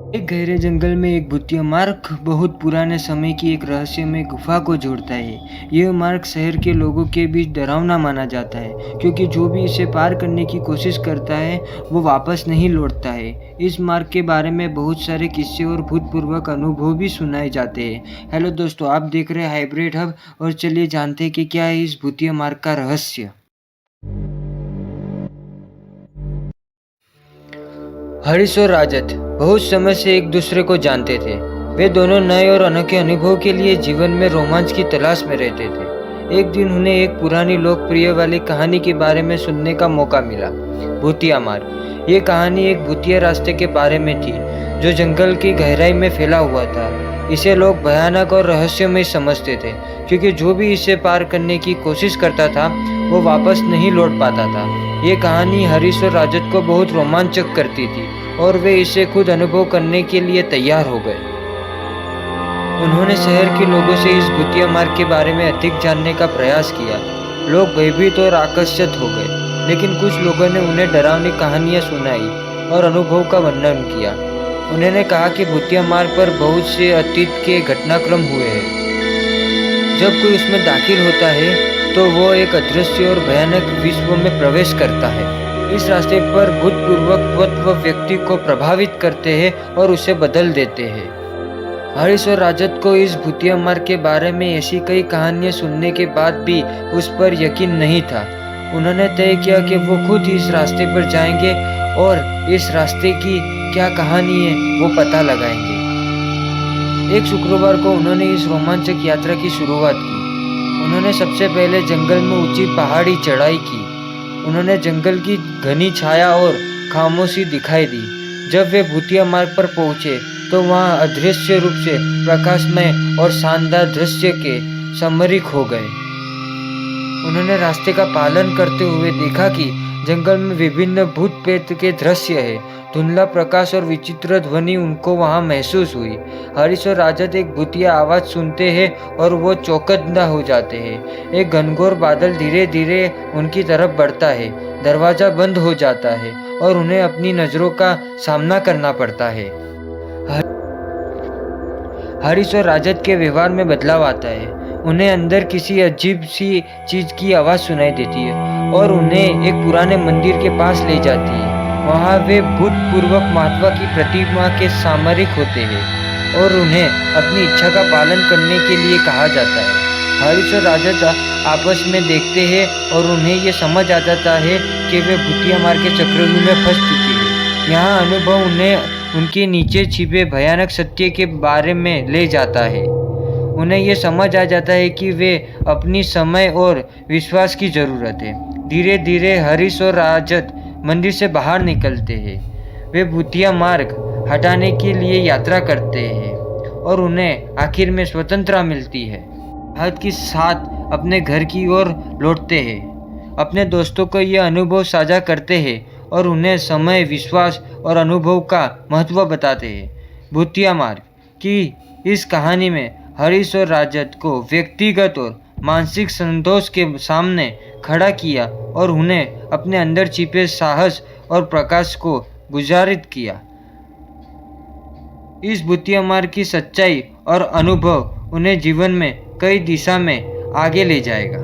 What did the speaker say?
एक गहरे जंगल में एक भूतिया मार्ग बहुत पुराने समय की एक रहस्यमय गुफा को जोड़ता है। यह मार्ग शहर के लोगों के बीच डरावना माना जाता है, क्योंकि जो भी इसे पार करने की कोशिश करता है वो वापस नहीं लौटता है। इस मार्ग के बारे में बहुत सारे किस्से और भूतपूर्वक अनुभव भी सुनाए जाते हैं। हेलो दोस्तों, आप देख रहे हैं हाइब्रिड हब, और चलिए जानते हैं कि क्या है इस भूतिया मार्ग का रहस्य। हरीश और राजत बहुत समय से एक दूसरे को जानते थे। वे दोनों नए और अनोखे अनुभव के लिए जीवन में रोमांच की तलाश में रहते थे। एक दिन उन्हें एक पुरानी लोकप्रिय वाली कहानी के बारे में सुनने का मौका मिला, भूतिया मार्ग। ये कहानी एक भूतिया रास्ते के बारे में थी जो जंगल की गहराई में फैला हुआ था। इसे लोग भयानक और रहस्यमय समझते थे, क्योंकि जो भी इसे पार करने की कोशिश करता था वो वापस नहीं लौट पाता था। ये कहानी हरीश और राजत को बहुत रोमांचक करती थी और वे इसे खुद अनुभव करने के लिए तैयार हो गए। उन्होंने शहर के लोगों से इस भूतिया मार्ग के बारे में अधिक जानने का प्रयास किया। लोग भयभीत और आकर्षित हो गए, लेकिन कुछ लोगों ने उन्हें डरावनी कहानियां सुनाई और अनुभव का वर्णन किया। उन्होंने कहा कि भूतिया मार्ग पर बहुत से अतीत के घटनाक्रम हुए हैं। जब कोई उसमें दाखिल होता है तो वो एक अदृश्य और भयानक विश्व में प्रवेश करता है। इस रास्ते पर भूतपूर्वक तत्व व्यक्ति को प्रभावित करते हैं और उसे बदल देते हैं। हरीश और राजत को इस भूतिया मार्ग के बारे में ऐसी कई कहानियां सुनने के बाद भी उस पर यकीन नहीं था। उन्होंने तय किया कि वो खुद इस रास्ते पर जाएंगे और इस रास्ते की क्या कहानी है वो पता लगाएंगे। एक शुक्रवार को उन्होंने इस रोमांचक यात्रा की शुरुआत की। उन्होंने सबसे पहले जंगल में ऊंची पहाड़ी चढ़ाई की। उन्होंने जंगल की घनी छाया और खामोशी दिखाई दी। जब वे भूतिया मार्ग पर पहुंचे तो वहां अदृश्य रूप से प्रकाशमय और शानदार दृश्य के समरिक हो गए। उन्होंने रास्ते का पालन करते हुए देखा कि जंगल में विभिन्न भूत प्रेत के दृश्य है। धुंधला प्रकाश और विचित्र ध्वनि उनको वहां महसूस हुई। हरीश और राजत एक भूतिया आवाज सुनते हैं और वो चौकन्ना हो जाते हैं। एक घनघोर बादल धीरे धीरे उनकी तरफ बढ़ता है। दरवाजा बंद हो जाता है और उन्हें अपनी नजरों का सामना करना पड़ता है। हरीश और राजत के व्यवहार में बदलाव आता है। उन्हें अंदर किसी अजीब सी चीज की आवाज सुनाई देती है और उन्हें एक पुराने मंदिर के पास ले जाती है। वहाँ वे भूतपूर्वक महात्मा की प्रतिमा के सामरिक होते हैं और उन्हें अपनी इच्छा का पालन करने के लिए कहा जाता है। हरीश और राजत आपस में देखते हैं और उन्हें ये समझ आ जाता है कि वे भूतिया मार्ग के चक्रव्यूह में फंस चुके हैं। यहाँ अनुभव उन्हें उनके नीचे छिपे भयानक सत्य के बारे में ले जाता है। उन्हें यह समझ आ जाता है कि वे अपनी समय और विश्वास की ज़रूरत है। धीरे धीरे हरीश और राजत मंदिर से बाहर निकलते हैं। वे भूतिया मार्ग हटाने के लिए यात्रा करते हैं और उन्हें आखिर में स्वतंत्रता मिलती है। हाथ के साथ अपने घर की ओर लौटते हैं। अपने दोस्तों को यह अनुभव साझा करते हैं और उन्हें समय, विश्वास और अनुभव का महत्व बताते हैं। भूतिया मार्ग की इस कहानी में हरीश और राजत को व्यक्तिगत और मानसिक संतोष के सामने खड़ा किया और उन्हें अपने अंदर छिपे साहस और प्रकाश को गुजारित किया। इस भूतिया मार्ग की सच्चाई और अनुभव उन्हें जीवन में कई दिशा में आगे ले जाएगा।